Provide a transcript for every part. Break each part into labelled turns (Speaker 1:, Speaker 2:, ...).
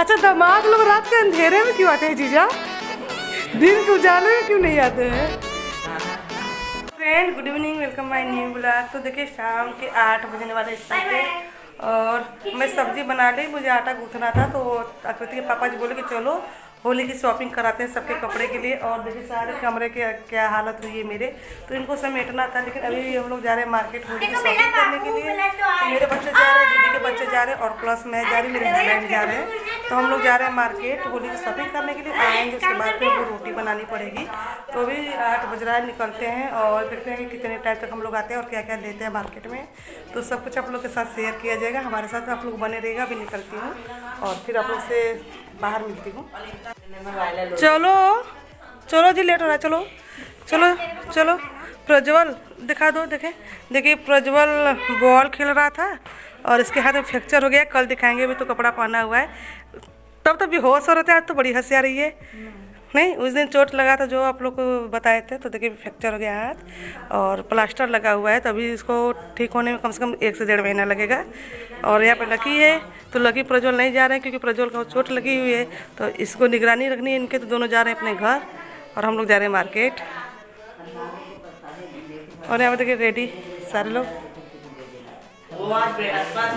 Speaker 1: अच्छा, दामाद लोग रात के अंधेरे में क्यों आते हैं जीजा? दिन के उजाले में क्यों नहीं आते हैं? Friend good evening, welcome my new blog. तो देखिए शाम के 8 बजने वाले इस पे और मैं सब्जी बना ली, मुझे आटा गूंथना था। तो आकृति के पापा जी बोले कि चलो होली की शॉपिंग कराते हैं सबके कपड़े के लिए। और देखिए सारे कमरे के क्या हालत हुई है मेरे, तो इनको समेटना था। लेकिन अभी हम लोग जा रहे हैं मार्केट होली की शॉपिंग करने के लिए। तो मेरे बच्चे जा रहे हैं, दीदी के बच्चे जा रहे हैं और प्लस मैं जा रही, मेरे हस्बैंड जा रहे हैं। तो हम लोग जा रहे हैं मार्केट होली की शॉपिंग करने के लिए। आएंगे उसके बाद फिर वो रोटी बनानी पड़ेगी। तो अभी 8 बज रहा है, निकलते हैं और देखते हैं कि कितने टाइम तक हम लोग आते हैं और क्या क्या लेते हैं मार्केट में। तो सब कुछ आप लोग के साथ शेयर किया जाएगा, हमारे साथ आप लोग बने रहेगा। अभी निकलती हूँ और फिर आप लोग से बाहर मिलती हूँ। चलो चलो जी, लेट हो रहा है। चलो चलो चलो। प्रज्वल दिखा दो। देखिए प्रज्वल बॉल खेल रहा था और इसके हाथ में फ्रैक्चर हो गया। कल दिखाएंगे, अभी तो कपड़ा पहना हुआ है। तब तो बेहोश हो रहे थे, आज तो बड़ी हंसी आ रही है। नहीं, उस दिन चोट लगा था जो आप लोग को बताए थे। तो देखिए फ्रैक्चर हो गया हाथ और प्लास्टर लगा हुआ है। तो अभी इसको ठीक होने में कम से कम 1 से 1.5 महीना लगेगा। और यहाँ पे लकी है, तो लकी प्रज्वल नहीं जा रहे हैं क्योंकि प्रज्वल को चोट लगी हुई है। तो इसको निगरानी रखनी है इनके। तो दोनों जा रहे हैं अपने घर और हम लोग जा रहे हैं मार्केट। और यहाँ पे देखिए रेडी सारे लोग।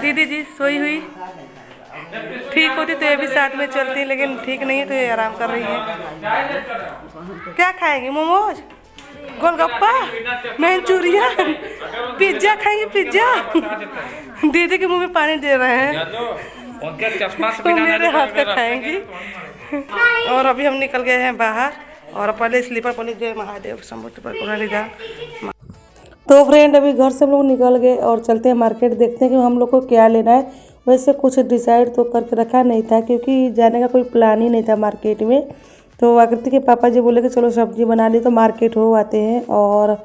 Speaker 1: दीदी जी सोई हुई, ठीक होती तो ये भी साथ में चलती, लेकिन ठीक नहीं है तो ये आराम कर रही है। क्या खाएंगी? मोमोज, गोलगप्पा, मंचूरियन, पिज्जा खाएंगी? पिज्जा दीदी के मुंह में पानी दे रहे हैं। तो मेरे हाथ का खाएंगी। और अभी हम निकल गए हैं बाहर और पहले स्लीपर पहले जय महादेव समुद्र पर। तो फ्रेंड अभी घर से हम लोग निकल गए और चलते हैं मार्केट, देखते हैं कि हम लोग को क्या लेना है। वैसे कुछ डिसाइड तो करके रखा नहीं था क्योंकि जाने का कोई प्लान ही नहीं था मार्केट में। तो आकृति के पापा जी बोले कि चलो सब्जी बना ली तो मार्केट हो आते हैं। और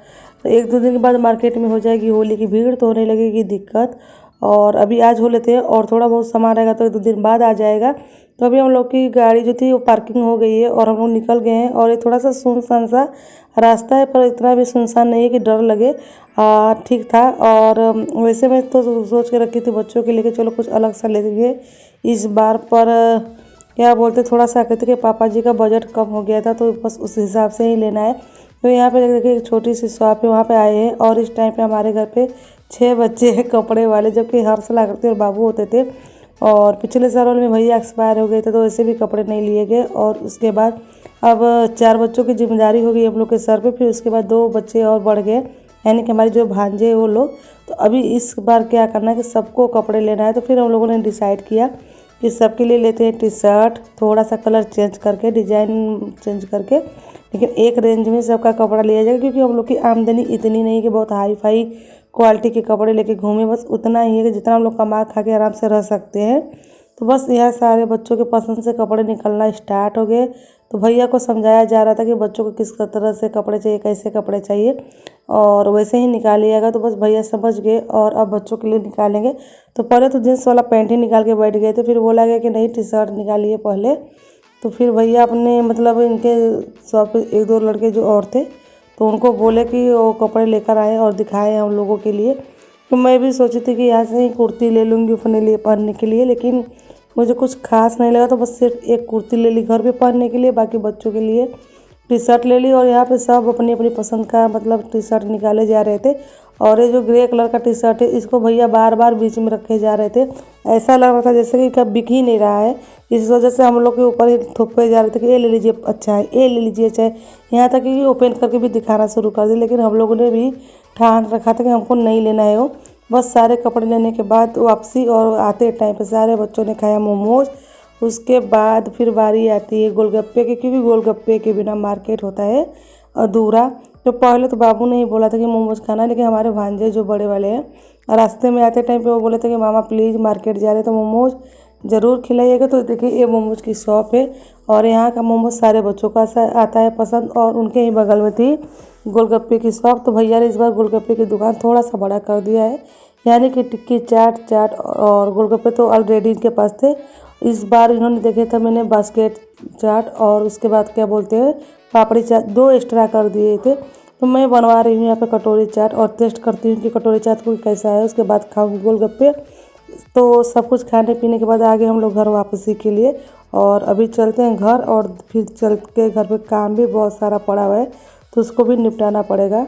Speaker 1: 1-2 दिन के बाद मार्केट में हो जाएगी होली की भीड़, तो होने लगेगी दिक्कत। और अभी आज हो लेते हैं और थोड़ा बहुत सामान रहेगा तो 1-2 दिन बाद आ जाएगा। तो अभी हम लोग की गाड़ी जो थी वो पार्किंग हो गई है और हम लोग निकल गए हैं। और ये थोड़ा सा सुनसान सा रास्ता है, पर इतना भी सुनसान नहीं है कि डर लगे। ठीक था। और वैसे मैं तो सोच के रखी थी बच्चों के लिए कि चलो कुछ अलग सा लेंगे इस बार। पर क्या बोलते, थोड़ा सा आकृति के पापा जी का बजट कम हो गया था, तो बस उस हिसाब से ही लेना है। तो यहाँ पे देखिए एक छोटी सी शॉप है, वहाँ पे आए हैं। और इस टाइम पे हमारे घर पे 6 बच्चे हैं कपड़े वाले, जबकि हर साल आकृति और बाबू होते थे। और पिछले साल में भैया एक्सपायर हो गए थे, तो वैसे भी कपड़े नहीं लिए गए। और उसके बाद अब 4 बच्चों की जिम्मेदारी हो गई हम लोग के सर पे। फिर उसके बाद 2 बच्चे और बढ़ गए, यानी कि हमारी जो भांजे हैं वो लोग। तो अभी इस बार क्या करना है कि सबको कपड़े लेना है। तो फिर हम लोगों ने डिसाइड किया कि सबके लिए लेते हैं टी शर्ट, थोड़ा सा कलर चेंज करके, डिजाइन चेंज करके, लेकिन एक रेंज में सबका कपड़ा लिया जाएगा। क्योंकि हम लोग की आमदनी इतनी नहीं कि बहुत हाई फाई क्वालिटी के कपड़े लेके घूमें, बस उतना ही है कि जितना हम लोग कमा खा के आराम से रह सकते हैं। तो बस यह सारे बच्चों के पसंद से कपड़े निकलना स्टार्ट हो गए। तो भैया को समझाया जा रहा था कि बच्चों को किस तरह से कपड़े चाहिए, कैसे कपड़े चाहिए, और वैसे ही निकालिएगा। तो बस भैया समझ गए और अब बच्चों के लिए निकालेंगे। तो पहले तो जींस वाला पैंट ही निकाल के बैठ गए थे, फिर बोला गया कि नहीं टी शर्ट निकालिए पहले। तो फिर भैया अपने मतलब इनके शॉप पे 1-2 लड़के जो और थे, तो उनको बोले कि वो कपड़े लेकर आए और दिखाए हम लोगों के लिए। तो मैं भी सोची थी कि यहाँ से ही कुर्ती ले लूँगी अपने लिए पहनने के लिए, लेकिन मुझे कुछ खास नहीं लगा। तो बस सिर्फ एक कुर्ती ले ली घर पे पहनने के लिए, बाकी बच्चों के लिए टी शर्ट ले ली। और यहाँ पे सब अपनी अपनी पसंद का मतलब टी शर्ट निकाले जा रहे थे। और ये जो ग्रे कलर का टी शर्ट है, इसको भैया बार बार बीच में रखे जा रहे थे। ऐसा लग रहा था जैसे कि कब बिक ही नहीं रहा है। इस वजह से हम लोग के ऊपर ही थोपे जा रहे थे कि ये ले लीजिए अच्छा है, ये ले लीजिए अच्छा है। यहाँ तक कि ओपन करके भी दिखाना शुरू कर दिया, लेकिन हम लोगों ने भी ठान रखा था कि हमको नहीं लेना है वो। बस सारे कपड़े लेने के बाद वापसी, और आते टाइम पे सारे बच्चों ने खाया मोमोज। उसके बाद फिर बारी आती है गोलगप्पे की, क्योंकि गोलगप्पे के बिना मार्केट होता है अधूरा। तो पहले तो बाबू ने ही बोला था कि मोमोज खाना, लेकिन हमारे भांजे जो बड़े वाले हैं रास्ते में आते टाइम पे वो बोले थे कि मामा प्लीज़ मार्केट जा रहे तो मोमोज ज़रूर खिलाइएगा। तो देखिए ये मोमोज की शॉप है और यहाँ का मोमोज सारे बच्चों का आता है पसंद। और उनके ही बगल में थी गोलगप्पे की शॉप। तो भैया ने इस बार गोलगप्पे की दुकान थोड़ा सा बड़ा कर दिया है, यानी कि टिक्की चाट और गोलगप्पे तो ऑलरेडी इनके पास थे। इस बार इन्होंने देखे था मैंने बास्केट चाट और उसके बाद क्या बोलते हैं पापड़ी चाट 2 एक्स्ट्रा कर दिए थे। तो मैं बनवा रही हूँ यहाँ पे कटोरी चाट और टेस्ट करती हूँ कि कटोरी चाट को कैसा है, उसके बाद खाऊंगी गोलगप्पे। तो सब कुछ खाने पीने के बाद आगे हम लोग घर वापसी के लिए। और अभी चलते हैं घर, और फिर चल के घर पे काम भी बहुत सारा पड़ा हुआ है तो उसको भी निपटाना पड़ेगा।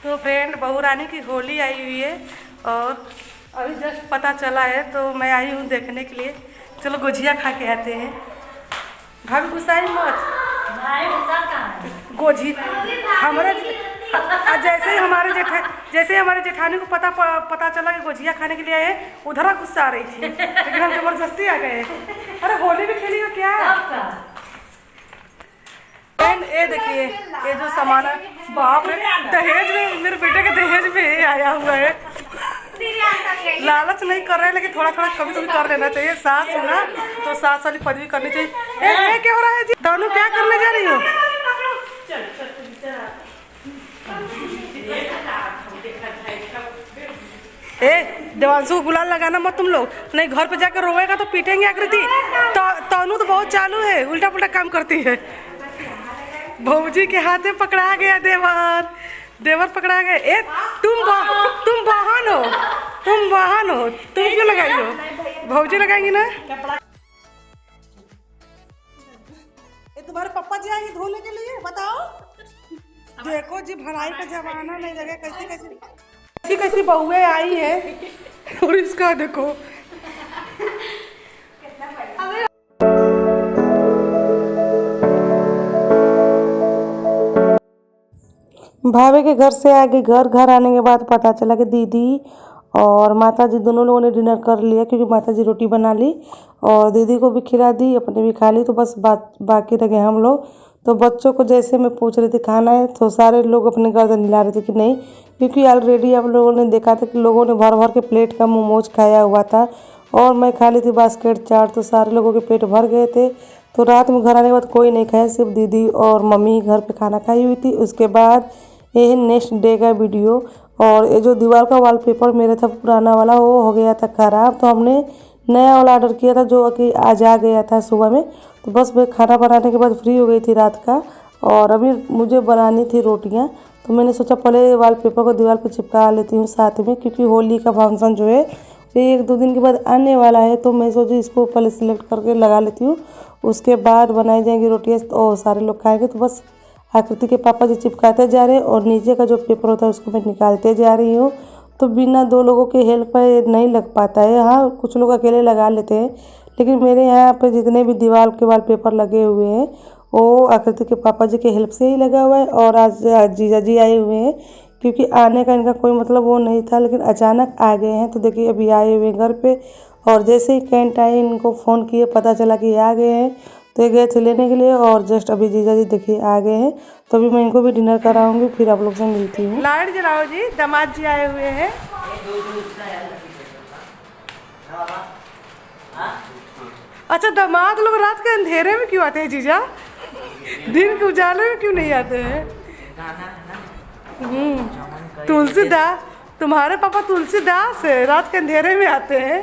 Speaker 1: तो फ्रेंड, बहू रानी की होली आई हुई है और अभी जस्ट पता चला है तो मैं आई हूँ देखने के लिए। चलो गुजिया खा के आते हैं। भाभी गुस्साई मत। गोजी हमारे जैसे ही हमारे जेठानी को पता चला कि गुजिया खाने के लिए आए, उधर गुस्सा आ रही थी लेकिन हम जबरदस्ती आ गए। अरे होली भी खेली हो क्या? ये देखिए, ये जो सामान है, बाप रे, दहेज में, मेरे बेटे के दहेज में ही आया हुआ है। लालच नहीं कर रहे हैं लेकिन थोड़ा थोड़ा कभी कभी कर लेना चाहिए। सास है ना तो सास वाली पदवी करनी चाहिए। ए क्या हो रहा है जी? दोनों क्या करने जा रही हो? देवांशु को गुलाल लगाना मत तुम लोग, नहीं घर पे जाकर रोएगा तो पीटेंगे आकृति। तनु तो बहुत चालू है, उल्टा पुल्टा काम करती है। भौजी के हाथ में पकड़ा गया देवर पकड़ा गया। ए तुम बहन हो, तुम क्यों लगाई हो? भौजी लगाएंगी ना। तुम्हारे पापा जी आएंगे धोने के लिए, बताओ। देखो जी, भराई का जमाना नहीं लगे, कैसी बहुएं आई हैं और इसका देखो। भाभी के घर से आगे घर आने के बाद पता चला कि दीदी और माता जी दोनों लोगों ने डिनर कर लिया, क्योंकि माता जी रोटी बना ली और दीदी को भी खिला दी, अपने भी खा ली। तो बस बाकी रह गए हम लोग। तो बच्चों को जैसे मैं पूछ रही थी खाना है तो सारे लोग अपने गर्दन हिला रहे थे कि नहीं, क्योंकि ऑलरेडी आप लोगों ने देखा था कि लोगों ने भर भर के प्लेट का मोमोज खाया हुआ था और मैं खा ली थी बास्केट चाट, तो सारे लोगों के पेट भर गए थे। तो रात में घर आने के बाद कोई नहीं खाया, सिर्फ दीदी और मम्मी घर पे खाना खाई हुई थी। उसके बाद ये है नेक्स्ट डे का वीडियो। और ये जो दीवार का वॉलपेपर मेरा था पुराना वाला, वो हो गया था ख़राब, तो हमने नया वाला ऑर्डर किया था जो कि आज आ गया था सुबह में। तो बस मैं खाना बनाने के बाद फ्री हो गई थी रात का, और अभी मुझे बनानी थी रोटियां। तो मैंने सोचा पहले वॉलपेपर को दीवार पे चिपका लेती हूँ साथ में, क्योंकि होली का फंक्शन जो है ये 1-2 दिन के बाद आने वाला है। तो मैं सोची इसको पहले सिलेक्ट करके लगा लेती हूँ, उसके बाद बनाई जाएंगी रोटियाँ और सारे लोग खाएंगे। तो बस आकृति के पापा जी चिपकाते जा रहे हैं और नीचे का जो पेपर होता है उसको मैं निकालते जा रही हूँ। तो बिना 2 लोगों के हेल्प पे नहीं लग पाता है। हाँ, कुछ लोग अकेले लगा लेते हैं, लेकिन मेरे यहाँ पे जितने भी दीवार के वॉलपेपर लगे हुए हैं वो आकृति के पापा जी के हेल्प से ही लगा हुआ है। और आज जीजा जी आए हुए हैं, क्योंकि आने का इनका कोई मतलब वो नहीं था, लेकिन अचानक आ गए हैं। तो देखिए अभी आए हुए घर पे, और जैसे ही कैंट आई इनको फ़ोन किए, पता चला कि आ गए हैं, तो ये गए थे लेने के लिए। और जस्ट अभी जीजा जी देखिए आ गए हैं, तो अभी मैं इनको भी डिनर कराऊंगी, फिर आप लोग से मिलती हूँ। लाइट जलाओ जी, दामाद जी आए हुए हैं। अच्छा, दामाद लोग रात के अंधेरे में क्यों आते हैं जीजा? दिन के उजाले में क्यों नहीं आते हैं? तुलसीदास, तुम्हारे पापा तुलसीदास है, रात के अंधेरे में आते हैं।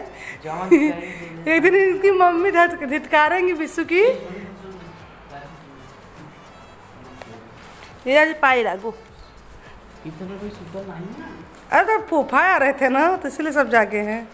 Speaker 1: एक दिन इनकी मम्मी धिटकारेंगी विश्व की। ये आज पाई लागू। अरे तो फूफा आ रहे थे ना, तो इसलिए सब जागे हैं।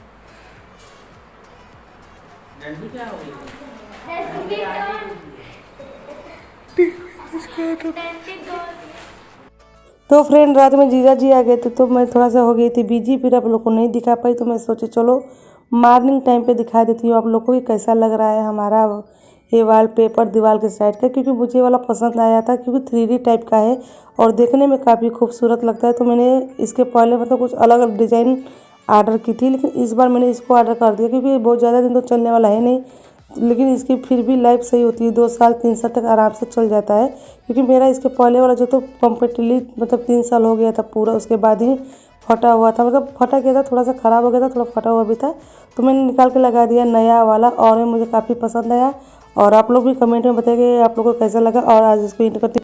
Speaker 1: तो फ्रेंड, रात में जीजा जी आ गए थे तो मैं थोड़ा सा हो गई थी बिजी, फिर आप लोग को नहीं दिखा पाई। तो मैं सोची चलो मॉर्निंग टाइम पे दिखा देती हूँ आप लोग को कि कैसा लग रहा है हमारा ये वॉलपेपर दीवार के साइड का, क्योंकि मुझे वाला पसंद आया था, क्योंकि 3D टाइप का है और देखने में काफ़ी खूबसूरत लगता है। तो मैंने इसके पहले मतलब कुछ अलग अलग डिज़ाइन ऑर्डर की थी, लेकिन इस बार मैंने इसको ऑर्डर कर दिया, क्योंकि बहुत ज़्यादा दिन तो चलने वाला है नहीं, लेकिन इसकी फिर भी लाइफ सही होती है, 2 साल 3 साल तक आराम से चल जाता है। क्योंकि मेरा इसके पहले वाला जो तो कम्प्लीटली मतलब 3 साल हो गया था पूरा, उसके बाद ही फटा हुआ था, मतलब फटा गया था, थोड़ा सा ख़राब हो गया था, थोड़ा फटा हुआ भी था। तो मैंने निकाल के लगा दिया नया वाला, और ये मुझे काफ़ी पसंद आया। और आप लोग भी कमेंट में बताइए आप लोगों को कैसा लगा। और आज इसको इंटर करती